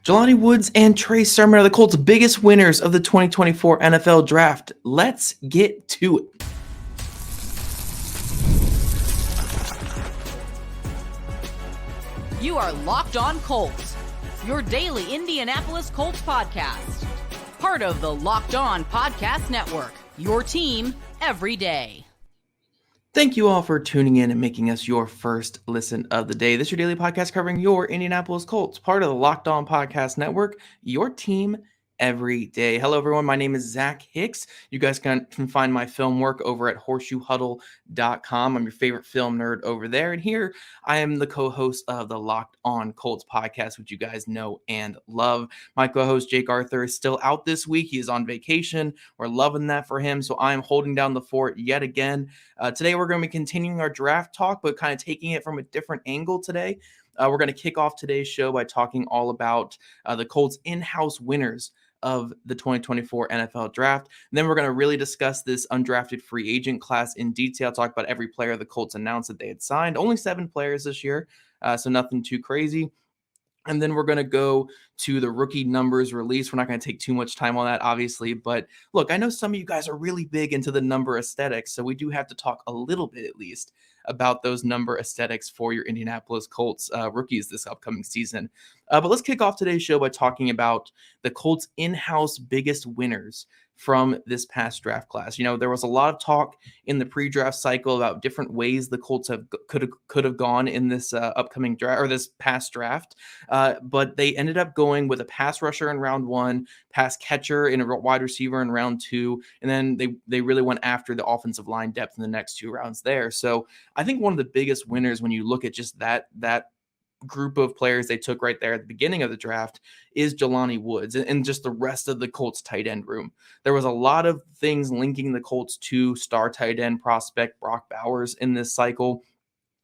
Jelani Woods and Trey Sermon are the Colts' biggest winners of the 2024 NFL Draft. Let's get to it. You are Locked On Colts, your daily Indianapolis Colts podcast. Part of the Locked On Podcast Network, your team every day. Thank you all for tuning in and making us your first listen of the day. This is your daily podcast covering your Indianapolis Colts, part of the Locked On Podcast Network, your team every day. Hello, everyone. My name is Zach Hicks. You guys can find my film work over at horseshoehuddle.com. I'm your favorite film nerd over there. And here I am the co-host of the Locked On Colts podcast, which you guys know and love. My co-host Jake Arthur is still out this week. He is on vacation. We're loving that for him. So I'm holding down the fort yet again. Today, we're going to be continuing our draft talk, but kind of taking it from a different angle today. We're going to kick off today's show by talking all about the Colts in-house winners of the 2024 NFL Draft. And then we're going to really discuss this undrafted free agent class in detail, talk about every player the Colts announced that they had signed. Only 7 players this year, so nothing too crazy. And then we're going to go to the rookie numbers release. We're not going to take too much time on that, obviously. But look, I know some of you guys are really big into the number aesthetics, so we do have to talk a little bit, at least, about those number aesthetics for your Indianapolis Colts rookies this upcoming season. But let's kick off today's show by talking about the Colts in-house biggest winners from this past draft class. You know, there was a lot of talk in the pre-draft cycle about different ways the Colts could have gone in this upcoming draft or this past draft, but they ended up going with a pass rusher in round 1, pass catcher and a wide receiver in round 2, and then they really went after the offensive line depth in the next 2 rounds there. So I think one of the biggest winners when you look at just that group of players they took right there at the beginning of the draft is Jelani Woods and just the rest of the Colts tight end room. There was a lot of things linking the Colts to star tight end prospect Brock Bowers in this cycle.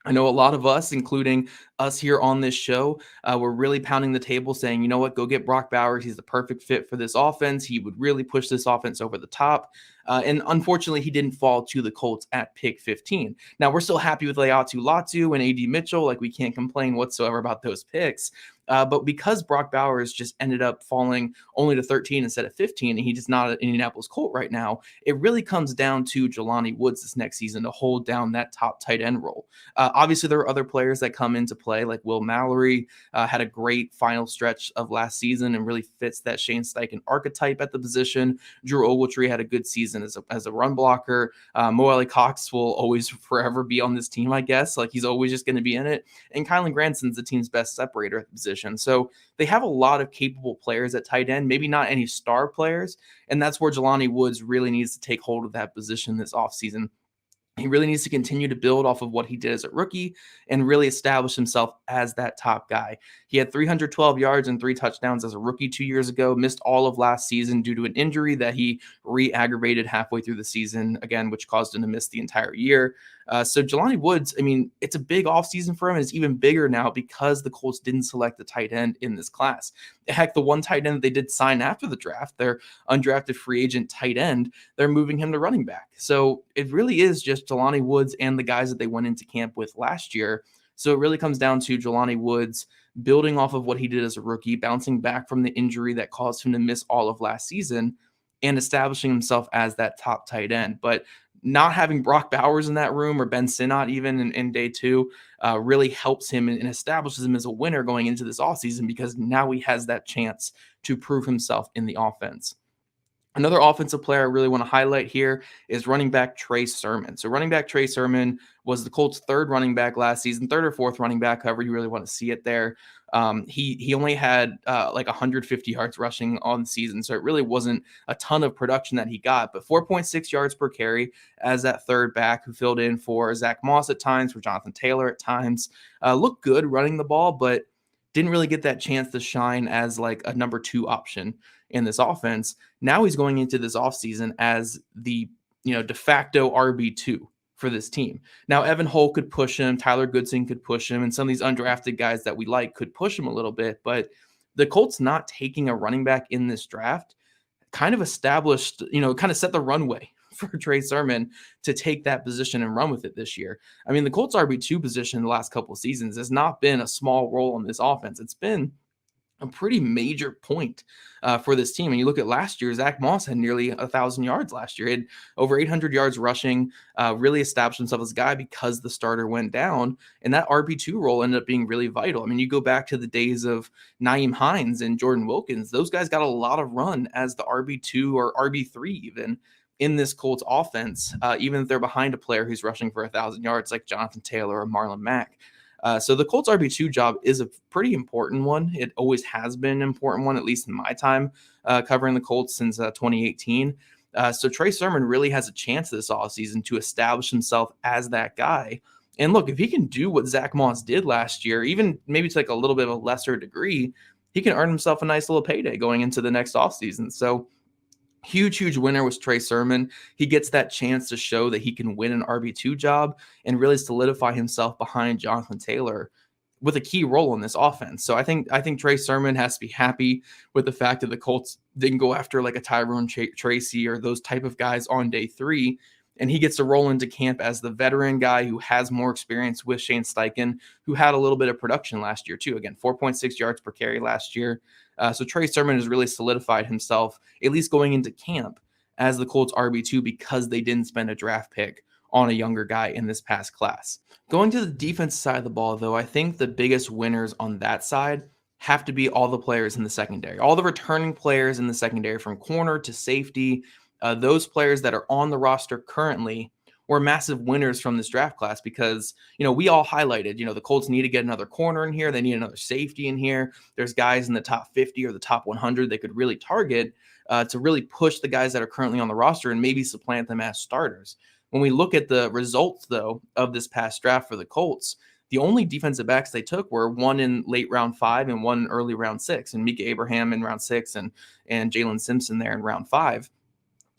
I know a lot of us, including us here on this show, were really pounding the table saying, you know what, go get Brock Bowers. He's the perfect fit for this offense. He would really push this offense over the top. And unfortunately, he didn't fall to the Colts at pick 15. Now, we're still happy with Leatu Latu and A.D. Mitchell. Like, we can't complain whatsoever about those picks. But because Brock Bowers just ended up falling only to 13 instead of 15, and he's just not an Indianapolis Colt right now, it really comes down to Jelani Woods this next season to hold down that top tight end role. Obviously, there are other players that come into play, like Will Mallory had a great final stretch of last season and really fits that Shane Steichen archetype at the position. Drew Ogletree had a good season as a run blocker. Mo Alie-Cox will always forever be on this team, I guess. Like, he's always just going to be in it. And Kylan Granson's the team's best separator at the position. So they have a lot of capable players at tight end, maybe not any star players. And that's where Jelani Woods really needs to take hold of that position this offseason. He really needs to continue to build off of what he did as a rookie and really establish himself as that top guy. He had 312 yards and 3 touchdowns as a rookie 2 years ago, missed all of last season due to an injury that he re-aggravated halfway through the season, again, which caused him to miss the entire year. So Jelani Woods, I mean, it's a big offseason for him. It's even bigger now because the Colts didn't select the tight end in this class. Heck, the one tight end that they did sign after the draft, their undrafted free agent tight end, they're moving him to running back. So it really is just Jelani Woods and the guys that they went into camp with last year. So it really comes down to Jelani Woods building off of what he did as a rookie, bouncing back from the injury that caused him to miss all of last season, and establishing himself as that top tight end. But not having Brock Bowers in that room or Ben Sinnott even in day 2 really helps him and establishes him as a winner going into this offseason because now he has that chance to prove himself in the offense. Another offensive player I really want to highlight here is running back Trey Sermon. So running back Trey Sermon was the Colts' 3rd running back last season, 3rd or 4th running back, however you really want to see it there. He only had like 150 yards rushing on the season, so it really wasn't a ton of production that he got, but 4.6 yards per carry as that 3rd back who filled in for Zach Moss at times, for Jonathan Taylor at times. Looked good running the ball, but didn't really get that chance to shine as like a number 2 option in this offense. Now he's going into this offseason as the, de facto RB2 for this team. Now, Evan Hull could push him, Tyler Goodson could push him, and some of these undrafted guys that we like could push him a little bit, but the Colts not taking a running back in this draft kind of established, kind of set the runway for Trey Sermon to take that position and run with it this year. I mean, the Colts RB2 position in the last couple of seasons has not been a small role in this offense. It's been a pretty major point for this team. And you look at last year, Zach Moss had nearly 1,000 yards last year. He had over 800 yards rushing, really established himself as a guy because the starter went down. And that RB2 role ended up being really vital. I mean, you go back to the days of Nyheim Hines and Jordan Wilkins. Those guys got a lot of run as the RB2 or RB3 even in this Colts offense, even if they're behind a player who's rushing for 1,000 yards like Jonathan Taylor or Marlon Mack. So the Colts RB2 job is a pretty important one. It always has been an important one, at least in my time covering the Colts since 2018. So Trey Sermon really has a chance this offseason to establish himself as that guy. And look, if he can do what Zach Moss did last year, even maybe to like a little bit of a lesser degree, he can earn himself a nice little payday going into the next offseason. So huge winner was Trey Sermon. He gets that chance to show that he can win an RB2 job and really solidify himself behind Jonathan Taylor with a key role in this offense. So I think Trey Sermon has to be happy with the fact that the Colts didn't go after like a Tyrone Tracy or those type of guys on day 3. And he gets to roll into camp as the veteran guy who has more experience with Shane Steichen, who had a little bit of production last year too. Again, 4.6 yards per carry last year. So Trey Sermon has really solidified himself, at least going into camp, as the Colts RB2 because they didn't spend a draft pick on a younger guy in this past class. Going to the defense side of the ball, though, I think the biggest winners on that side have to be all the players in the secondary, all the returning players in the secondary from corner to safety. Those players that are on the roster currently were massive winners from this draft class because, we all highlighted, the Colts need to get another corner in here. They need another safety in here. There's guys in the top 50 or the top 100 they could really target to really push the guys that are currently on the roster and maybe supplant them as starters. When we look at the results, though, of this past draft for the Colts, the only defensive backs they took were one in late round 5 and one in early round 6, and Mika Abraham in round 6 and Jalen Simpson there in round 5.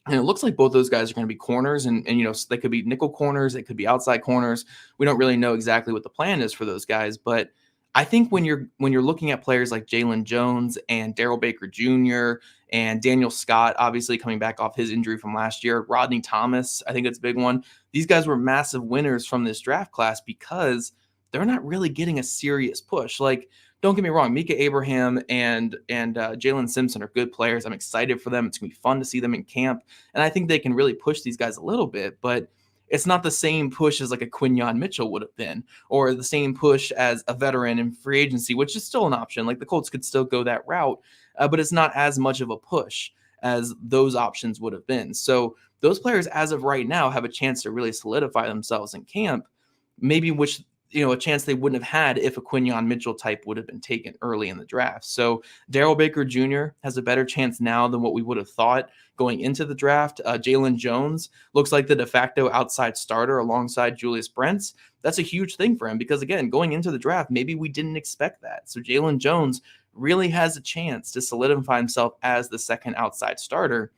And it looks like both those guys are going to be corners and they could be nickel corners. They could be outside corners. We don't really know exactly what the plan is for those guys. But I think when you're looking at players like Jalen Jones and Darrell Baker Jr. and Daniel Scott, obviously coming back off his injury from last year, Rodney Thomas, I think it's a big one. These guys were massive winners from this draft class because they're not really getting a serious push. Like, don't get me wrong, Mika Abraham and Jalen Simpson are good players. I'm excited for them. It's going to be fun to see them in camp. And I think they can really push these guys a little bit, but it's not the same push as like a Quinyon Mitchell would have been, or the same push as a veteran in free agency, which is still an option. Like the Colts could still go that route, but it's not as much of a push as those options would have been. So those players, as of right now, have a chance to really solidify themselves in camp, maybe which a chance they wouldn't have had if a Quinyon Mitchell type would have been taken early in the draft. So Darrell Baker Jr. has a better chance now than what we would have thought going into the draft. Jalen Jones looks like the de facto outside starter alongside Julius Brents. That's a huge thing for him because, again, going into the draft, maybe we didn't expect that. So Jalen Jones really has a chance to solidify himself as the second outside starter.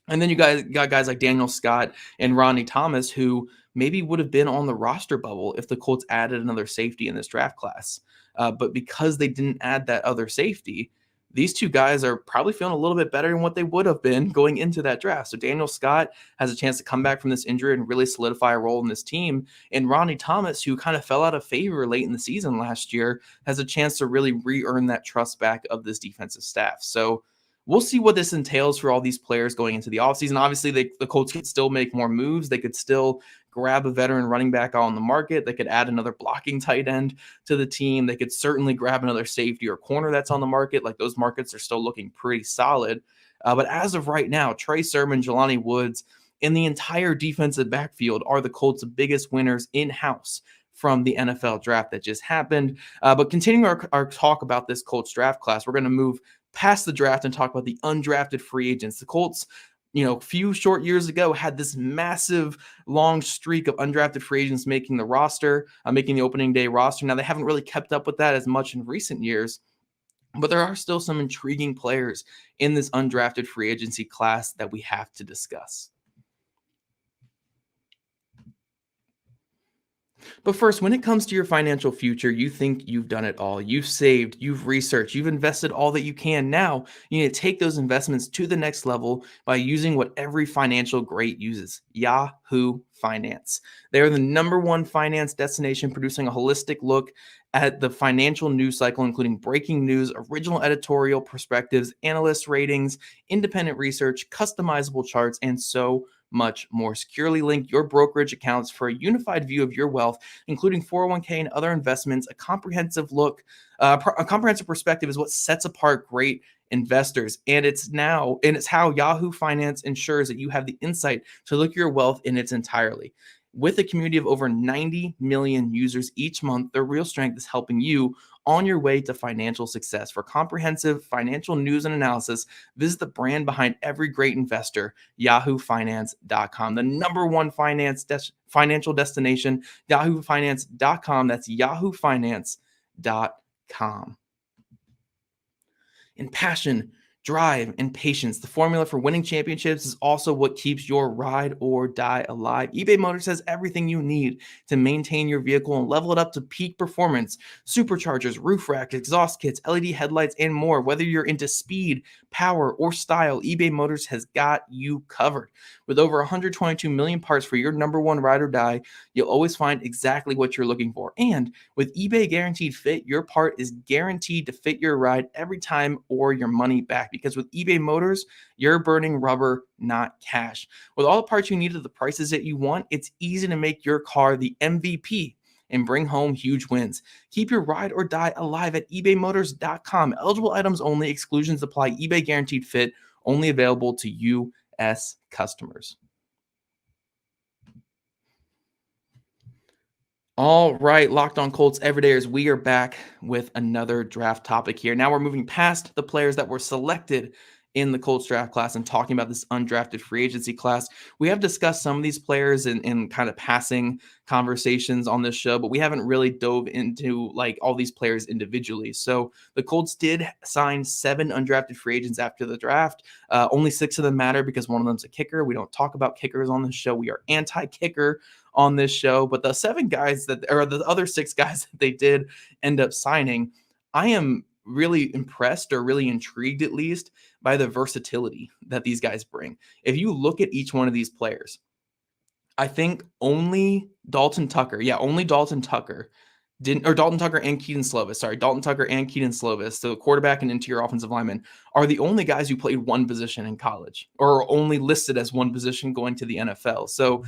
And then you got guys like Daniel Scott and Rodney Thomas, who maybe would have been on the roster bubble if the Colts added another safety in this draft class. But because they didn't add that other safety, these two guys are probably feeling a little bit better than what they would have been going into that draft. So Daniel Scott has a chance to come back from this injury and really solidify a role in this team. And Rodney Thomas, who kind of fell out of favor late in the season last year, has a chance to really re-earn that trust back of this defensive staff. So we'll see what this entails for all these players going into the offseason. Obviously, the Colts could still make more moves. They could still grab a veteran running back on the market. They could add another blocking tight end to the team. They could certainly grab another safety or corner that's on the market. Like, those markets are still looking pretty solid. But as of right now, Trey Sermon, Jelani Woods, and the entire defensive backfield are the Colts' biggest winners in-house from the NFL draft that just happened. But continuing our talk about this Colts draft class, we're going to move past the draft and talk about the undrafted free agents. The Colts, a few short years ago, had this massive long streak of undrafted free agents making the roster, making the opening day roster. Now, they haven't really kept up with that as much in recent years, but there are still some intriguing players in this undrafted free agency class that we have to discuss. But first, when it comes to your financial future, you think you've done it all. You've saved, you've researched, you've invested all that you can. Now, you need to take those investments to the next level by using what every financial great uses: Yahoo Finance. They are the #1 finance destination, producing a holistic look at the financial news cycle, including breaking news, original editorial perspectives, analyst ratings, independent research, customizable charts, and so much more. Securely link your brokerage accounts for a unified view of your wealth, including 401k and other investments. A comprehensive perspective is what sets apart great investors. And it's how Yahoo Finance ensures that you have the insight to look at your wealth in its entirety. With a community of over 90 million users each month, their real strength is helping you on your way to financial success. For comprehensive financial news and analysis, visit the brand behind every great investor, yahoofinance.com. The number one financial destination, yahoofinance.com. That's yahoofinance.com. And passion, drive, and patience. The formula for winning championships is also what keeps your ride or die alive. eBay Motors has everything you need to maintain your vehicle and level it up to peak performance. Superchargers, roof racks, exhaust kits, LED headlights, and more. Whether you're into speed, power, or style, eBay Motors has got you covered. With over 122 million parts for your number one ride or die, you'll always find exactly what you're looking for. And with eBay Guaranteed Fit, your part is guaranteed to fit your ride every time or your money back. Because with eBay Motors, you're burning rubber, not cash. With all the parts you need at the prices that you want, it's easy to make your car the MVP and bring home huge wins. Keep your ride or die alive at ebaymotors.com. Eligible items only. Exclusions apply. eBay Guaranteed Fit only available to U.S. customers. All right, Locked On Colts everydayers, we are back with another draft topic here. Now we're moving past the players that were selected in the Colts draft class and talking about this undrafted free agency class. We have discussed some of these players in kind of passing conversations on this show, but we haven't really dove into like all these players individually. So the Colts did sign 7 undrafted free agents after the draft. Only 6 of them matter because one of them's a kicker. We don't talk about kickers on this show. We are anti-kicker on this show, but the 7 guys or the other 6 guys that they did end up signing, I am really impressed or really intrigued at least by the versatility that these guys bring. If you look at each one of these players, I think only Dalton Tucker and Keaton Slovis, so quarterback and interior offensive lineman, are the only guys who played one position in college or are only listed as one position going to the NFL. So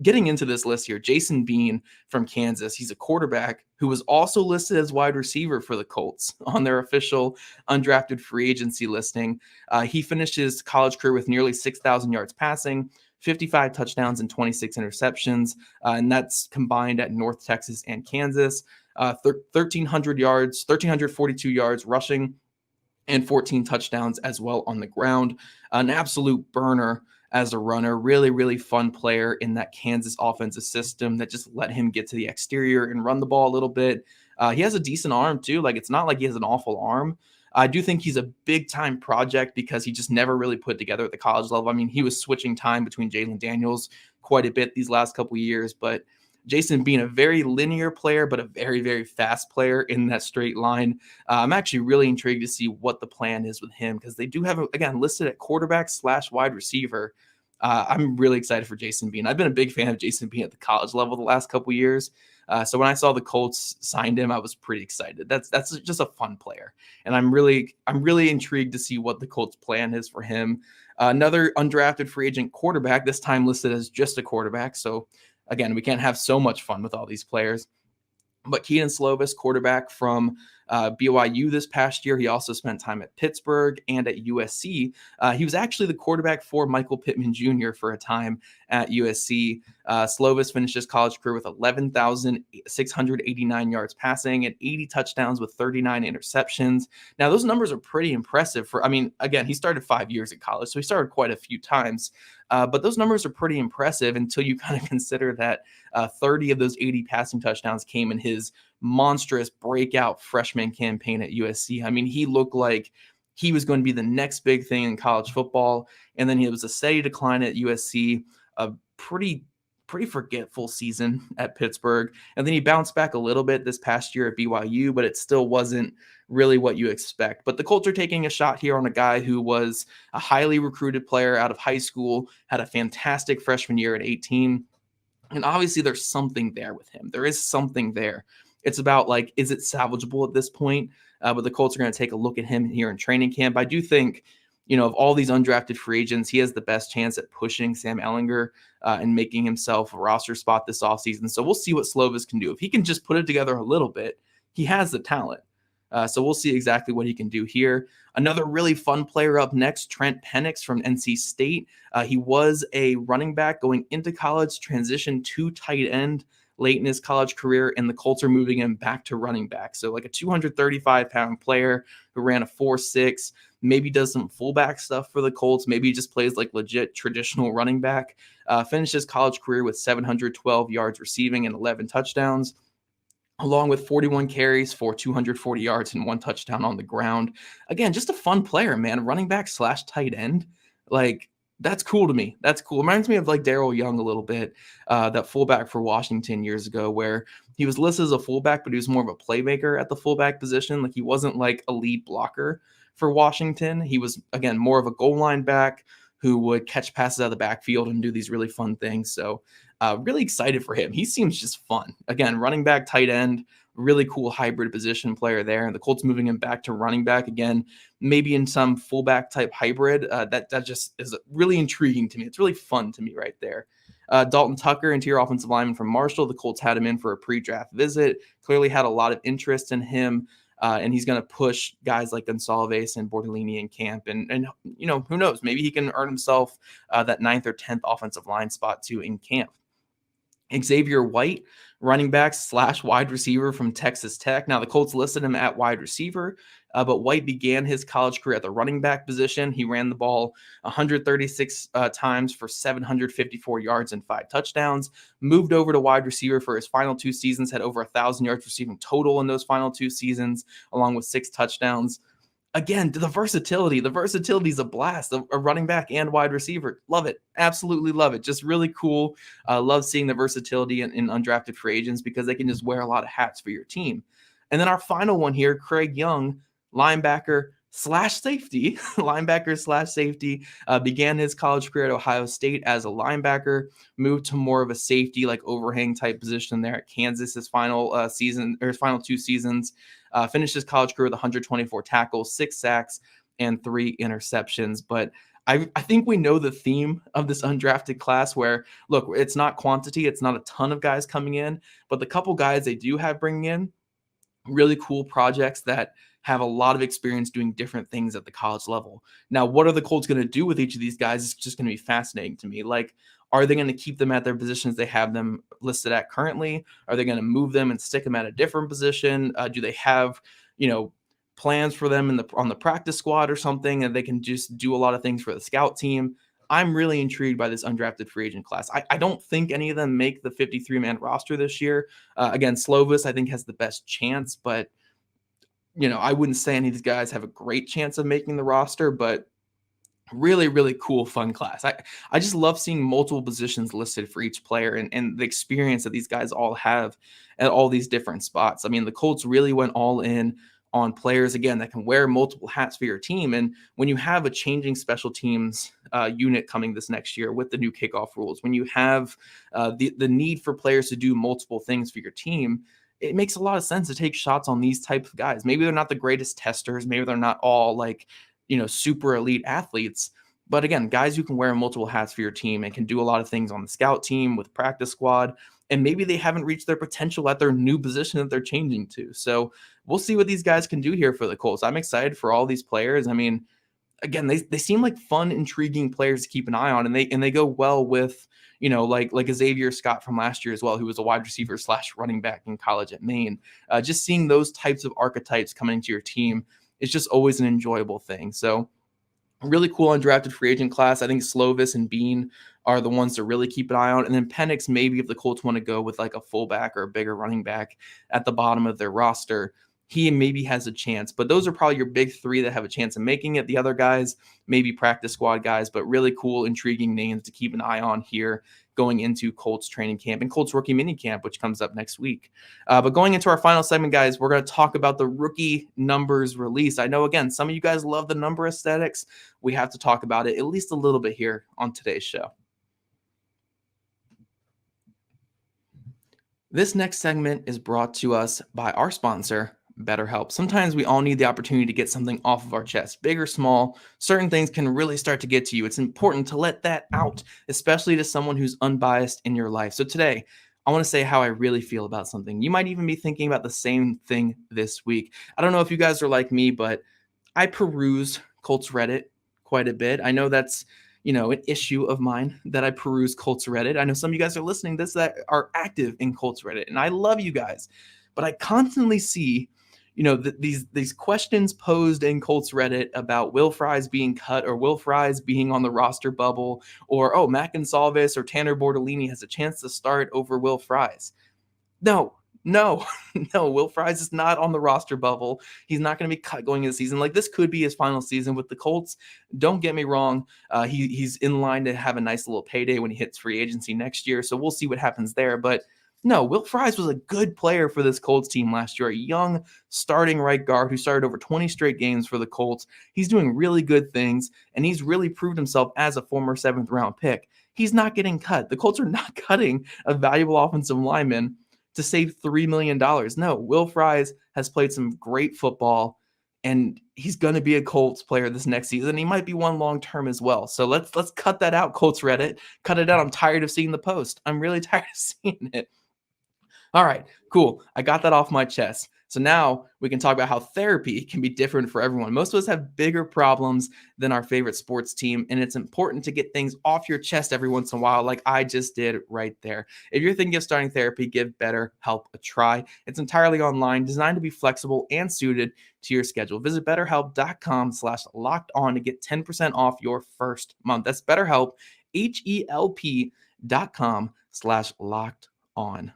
getting into this list here, Jason Bean from Kansas, he's a quarterback who was also listed as wide receiver for the Colts on their official undrafted free agency listing. He finished his college career with nearly 6,000 yards passing, 55 touchdowns and 26 interceptions, and that's combined at North Texas and Kansas. 1,342 yards rushing and 14 touchdowns as well on the ground. An absolute burner as a runner. Really, really fun player in that Kansas offensive system that just let him get to the exterior and run the ball a little bit. He has a decent arm too. Like, it's not like he has an awful arm. I do think he's a big time project because he just never really put together at the college level. I mean, he was switching time between Jalen Daniels quite a bit these last couple of years, but Jason being a very linear player, but a very, very fast player in that straight line. I'm actually really intrigued to see what the plan is with him because they do have, again, listed at quarterback / wide receiver. I'm really excited for Jason Bean. I've been a big fan of Jason Bean at the college level the last couple of years. So when I saw the Colts signed him, I was pretty excited. That's just a fun player, and I'm really intrigued to see what the Colts plan is for him. Another undrafted free agent quarterback, this time listed as just a quarterback. So again, we can't have so much fun with all these players. But Keaton Slovis, quarterback from BYU this past year. He also spent time at Pittsburgh and at USC. He was actually the quarterback for Michael Pittman Jr. for a time at USC. Slovis finished his college career with 11,689 yards passing and 80 touchdowns with 39 interceptions. Now, those numbers are pretty impressive again, he started 5 years at college, so he started quite a few times. But those numbers are pretty impressive until you kind of consider that 30 of those 80 passing touchdowns came in his monstrous breakout freshman campaign at USC. I mean, he looked like he was going to be the next big thing in college football. And then he was a steady decline at USC, a pretty forgetful season at Pittsburgh. And then he bounced back a little bit this past year at BYU, but it still wasn't really what you expect. But the Colts are taking a shot here on a guy who was a highly recruited player out of high school, had a fantastic freshman year at 18. And obviously there's something there with him. There is something there. It's about like, is it salvageable at this point? But the Colts are going to take a look at him here in training camp. I do think, of all these undrafted free agents, he has the best chance at pushing Sam Ehlinger and making himself a roster spot this offseason. So we'll see what Slovis can do. If he can just put it together a little bit, he has the talent. So we'll see exactly what he can do here. Another really fun player up next, Trent Penix from NC State. He was a running back going into college, transitioned to tight end late in his college career, and the Colts are moving him back to running back. So like a 235-pound player who ran a 4.6, maybe does some fullback stuff for the Colts, maybe just plays like legit traditional running back. Finished his college career with 712 yards receiving and 11 touchdowns, along with 41 carries for 240 yards and 1 touchdown on the ground. Again, just a fun player, man. Running back / tight end. Like, that's cool to me. That's cool. Reminds me of like Darrell Young a little bit, that fullback for Washington years ago, where he was listed as a fullback, but he was more of a playmaker at the fullback position. Like, he wasn't like a lead blocker for Washington. He was, again, more of a goal line back who would catch passes out of the backfield and do these really fun things. So really excited for him. He seems just fun. Again, running back, tight end, really cool hybrid position player there. And the Colts moving him back to running back again, maybe in some fullback type hybrid. That just is really intriguing to me. It's really fun to me right there. Dalton Tucker, interior offensive lineman from Marshall. The Colts had him in for a pre-draft visit. Clearly had a lot of interest in him. And he's going to push guys like Gonsalves and Bortolini in camp. And who knows? Maybe he can earn himself that 9th or 10th offensive line spot too in camp. Xavier White, running back / wide receiver from Texas Tech. Now, the Colts listed him at wide receiver, but White began his college career at the running back position. He ran the ball 136 times for 754 yards and 5 touchdowns, moved over to wide receiver for his final 2 seasons, had over 1,000 yards receiving total in those final 2 seasons, along with 6 touchdowns. Again, the versatility is a blast. A running back and wide receiver. Love it. Absolutely love it. Just really cool. Love seeing the versatility in undrafted free agents because they can just wear a lot of hats for your team. And then our final one here, Craig Young, linebacker / safety, began his college career at Ohio State as a linebacker, moved to more of a safety, like overhang type position there at Kansas his final season or his final 2 seasons. Finished his college career with 124 tackles, 6 sacks, and 3 interceptions. But I think we know the theme of this undrafted class where, look, it's not quantity. It's not a ton of guys coming in, but the couple guys they do have bringing in, really cool projects that have a lot of experience doing different things at the college level. Now, what are the Colts going to do with each of these guys? It's just going to be fascinating to me. Like, are they going to keep them at their positions they have them listed at currently? Are they going to move them and stick them at a different position? Do they have, plans for them on the practice squad or something, and they can just do a lot of things for the scout team? I'm really intrigued by this undrafted free agent class. I don't think any of them make the 53-man roster this year. Again, Slovis, I think, has the best chance, but I wouldn't say any of these guys have a great chance of making the roster, but really, really cool, fun class. I just love seeing multiple positions listed for each player and the experience that these guys all have at all these different spots. I mean, the Colts really went all in on players, again, that can wear multiple hats for your team. And when you have a changing special teams unit coming this next year with the new kickoff rules, when you have the need for players to do multiple things for your team, it makes a lot of sense to take shots on these types of guys. Maybe they're not the greatest testers. Maybe they're not all like, super elite athletes. But again, guys who can wear multiple hats for your team and can do a lot of things on the scout team with practice squad. And maybe they haven't reached their potential at their new position that they're changing to. So we'll see what these guys can do here for the Colts. I'm excited for all these players. I mean, again, they seem like fun, intriguing players to keep an eye on, and they go well with, like a Xavier Scott from last year as well, who was a wide receiver / running back in college at Maine. Just seeing those types of archetypes coming into your team is just always an enjoyable thing. So really cool undrafted free agent class. I think Slovis and Bean are the ones to really keep an eye on. And then Penix, maybe if the Colts want to go with like a fullback or a bigger running back at the bottom of their roster, he maybe has a chance. But those are probably your big 3 that have a chance of making it. The other guys, maybe practice squad guys, but really cool, intriguing names to keep an eye on here going into Colts training camp and Colts rookie mini camp, which comes up next week. But going into our final segment, guys, we're going to talk about the rookie numbers release. I know, again, some of you guys love the number aesthetics. We have to talk about it at least a little bit here on today's show. This next segment is brought to us by our sponsor, BetterHelp. Sometimes we all need the opportunity to get something off of our chest, big or small. Certain things can really start to get to you. It's important to let that out, especially to someone who's unbiased in your life. So today, I want to say how I really feel about something. You might even be thinking about the same thing this week. I don't know if you guys are like me, but I peruse Colts Reddit quite a bit. I know that's an issue of mine that I peruse Colts Reddit. I know some of you guys are listening to this that are active in Colts Reddit, and I love you guys, but I constantly see, these questions posed in Colts Reddit about Will Fries being cut or Will Fries being on the roster bubble, or Mac Salvis or Tanner Bortolini has a chance to start over Will Fries. No, no, no. Will Fries is not on the roster bubble. He's not going to be cut going into the season. Like, this could be his final season with the Colts. Don't get me wrong. He's in line to have a nice little payday when he hits free agency next year. So we'll see what happens there. But no, Will Fries was a good player for this Colts team last year. A young starting right guard who started over 20 straight games for the Colts. He's doing really good things, and he's really proved himself as a former 7th round pick. He's not getting cut. The Colts are not cutting a valuable offensive lineman to save $3 million. No, Will Fries has played some great football, and he's going to be a Colts player this next season. He might be one long-term as well. So let's cut that out, Colts Reddit. Cut it out. I'm tired of seeing the post. I'm really tired of seeing it. All right, cool. I got that off my chest. So now we can talk about how therapy can be different for everyone. Most of us have bigger problems than our favorite sports team, and it's important to get things off your chest every once in a while, like I just did right there. If you're thinking of starting therapy, give BetterHelp a try. It's entirely online, designed to be flexible and suited to your schedule. Visit BetterHelp.com/lockedon to get 10% off your first month. That's BetterHelp, HELP.com/lockedon.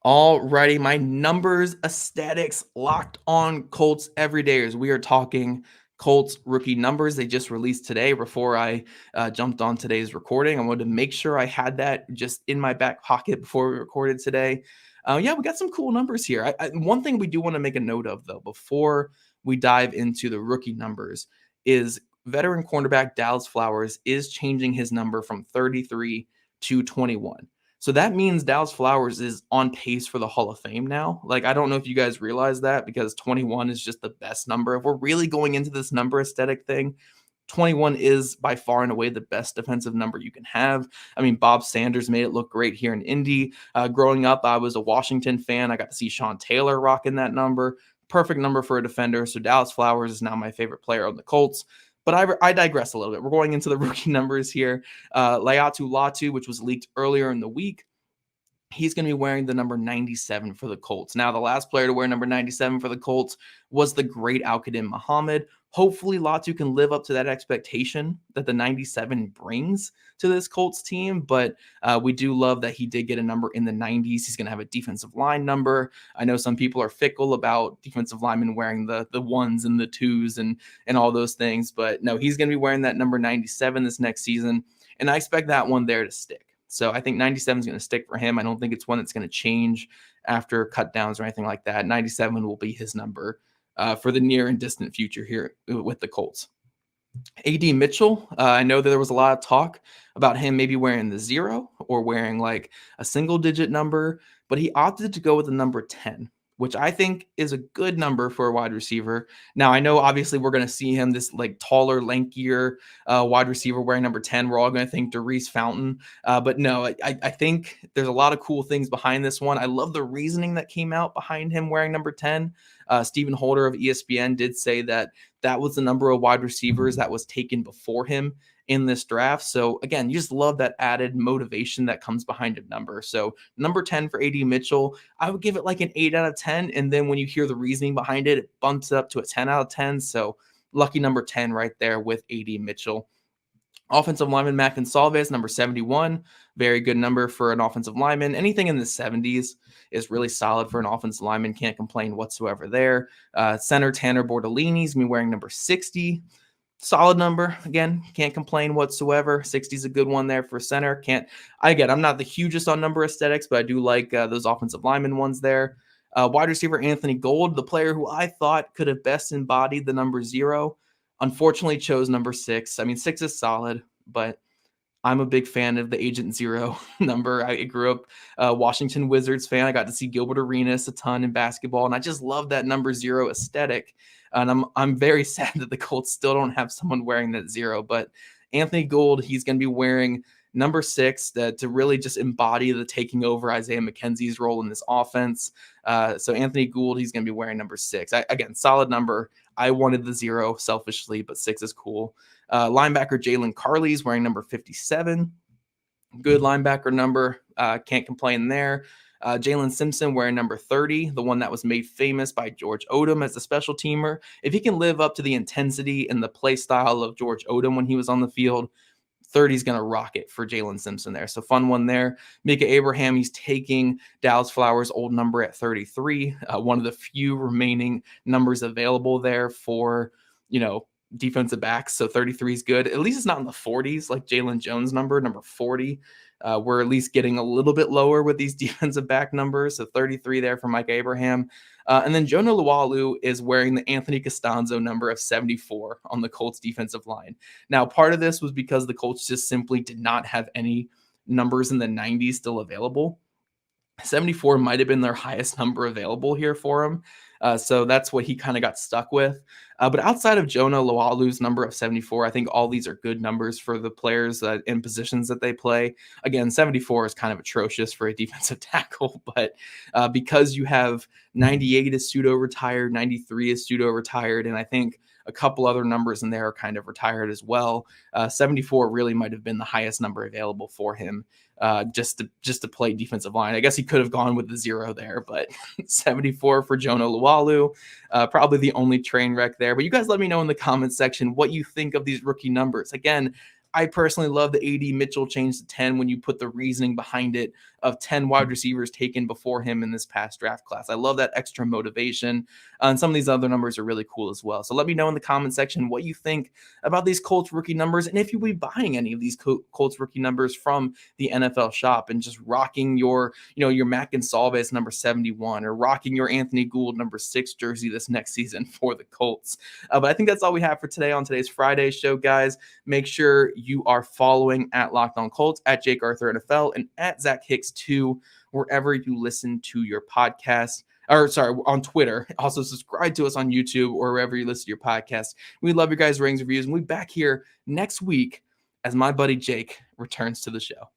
Alrighty, my numbers, aesthetics, Locked On Colts every day as we are talking Colts rookie numbers. They just released today before I jumped on today's recording. I wanted to make sure I had that just in my back pocket before we recorded today. We got some cool numbers here. One thing we do want to make a note of, though, before we dive into the rookie numbers is veteran cornerback Dallas Flowers is changing his number from 33 to 21. So that means Dallas Flowers is on pace for the Hall of Fame now. Like, I don't know if you guys realize that, because 21 is just the best number. If we're really going into this number aesthetic thing, 21 is by far and away the best defensive number you can have. I mean, Bob Sanders made it look great here in Indy. Growing up, I was a Washington fan. I got to see Sean Taylor rocking that number. Perfect number for a defender. So Dallas Flowers is now my favorite player on the Colts. But I digress a little bit. We're going into the rookie numbers here. Laiatu Latu, which was leaked earlier in the week, he's going to be wearing the number 97 for the Colts. Now, the last player to wear number 97 for the Colts was the great Al-Qadim Muhammad. Hopefully, Latu can live up to that expectation that the 97 brings to this Colts team. But we do love that he did get a number in the 90s. He's going to have a defensive line number. I know some people are fickle about defensive linemen wearing the ones and the twos and all those things. But no, he's going to be wearing that number 97 this next season. And I expect that one there to stick. So I think 97 is going to stick for him. I don't think it's one that's going to change after cut downs or anything like that. 97 will be his number for the near and distant future here with the Colts. A.D. Mitchell, I know that there was a lot of talk about him maybe wearing the 0 or wearing like a single digit number, but he opted to go with the number 10, which I think is a good number for a wide receiver. Now, I know obviously we're going to see him, this like taller, lankier wide receiver wearing number 10. We're all going to think Darius Fountain. But no, I think there's a lot of cool things behind this one. I love the reasoning that came out behind him wearing number 10. Stephen Holder of ESPN did say that was the number of wide receivers that was taken before him in this draft. So again, you just love that added motivation that comes behind a number. So number 10 for A.D. Mitchell, I would give it like an 8 out of 10. And then when you hear the reasoning behind it, it bumps it up to a 10 out of 10. So lucky number 10 right there with A.D. Mitchell. Offensive lineman Mac Salvis, number 71. Very good number for an offensive lineman. Anything in the 70s is really solid for an offensive lineman. Can't complain whatsoever there. Center Tanner Bortolini's me wearing number 60. Solid number. Again, can't complain whatsoever. 60 is a good one there for center. I'm not the hugest on number aesthetics, but I do like those offensive lineman ones there. Wide receiver Anthony Gold, the player who I thought could have best embodied the number 0, unfortunately chose number 6. I mean, 6 is solid, but I'm a big fan of the Agent Zero number. I grew up a Washington Wizards fan. I got to see Gilbert Arenas a ton in basketball, and I just love that number 0 aesthetic. And I'm very sad that the Colts still don't have someone wearing that 0. But Anthony Gould, he's going to be wearing number 6 to really just embody the taking over Isaiah McKenzie's role in this offense. So Anthony Gould, he's going to be wearing number 6. Again, solid number. I wanted the 0 selfishly, but 6 is cool. Linebacker Jalen Carley's wearing number 57. Good linebacker number. Can't complain there. Jalen Simpson wearing number 30, the one that was made famous by George Odom as a special teamer. If he can live up to the intensity and the play style of George Odom when he was on the field, 30 is going to rock it for Jalen Simpson there. So fun one there. Micah Abraham, he's taking Dallas Flowers' old number at 33, one of the few remaining numbers available there for, defensive backs. So 33 is good. At least it's not in the 40s like Jalen Jones' number 40. We're at least getting a little bit lower with these defensive back numbers. So 33 there for Mike Abraham. And then Jonah Luwalu is wearing the Anthony Costanzo number of 74 on the Colts defensive line. Now, part of this was because the Colts just simply did not have any numbers in the 90s still available. 74 might have been their highest number available here for him. So that's what he kind of got stuck with. But outside of Jonah Luwalu's number of 74, I think all these are good numbers for the players in positions that they play. Again, 74 is kind of atrocious for a defensive tackle, but because you have 98 is pseudo-retired, 93 is pseudo-retired, and I think a couple other numbers in there are kind of retired as well. 74 really might have been the highest number available for him. Just to play defensive line. I guess he could have gone with the 0 there, but 74 for Jonah Luwalu, probably the only train wreck there. But you guys let me know in the comments section what you think of these rookie numbers. Again, I personally love the 80 Mitchell change to 10 when you put the reasoning behind it of 10 wide receivers taken before him in this past draft class. I love that extra motivation. And some of these other numbers are really cool as well. So let me know in the comment section what you think about these Colts rookie numbers and if you'll be buying any of these Colts rookie numbers from the NFL shop and just rocking your Mac and Salves number 71 or rocking your Anthony Gould number 6 jersey this next season for the Colts. But I think that's all we have for today on today's Friday show, guys. Make sure you are following at Locked On Colts, at Jake Arthur NFL, and at Zach Hicks 2, wherever you listen to your podcast. On Twitter. Also subscribe to us on YouTube or wherever you listen to your podcast. We love your guys' ratings, reviews, and we'll be back here next week as my buddy Jake returns to the show.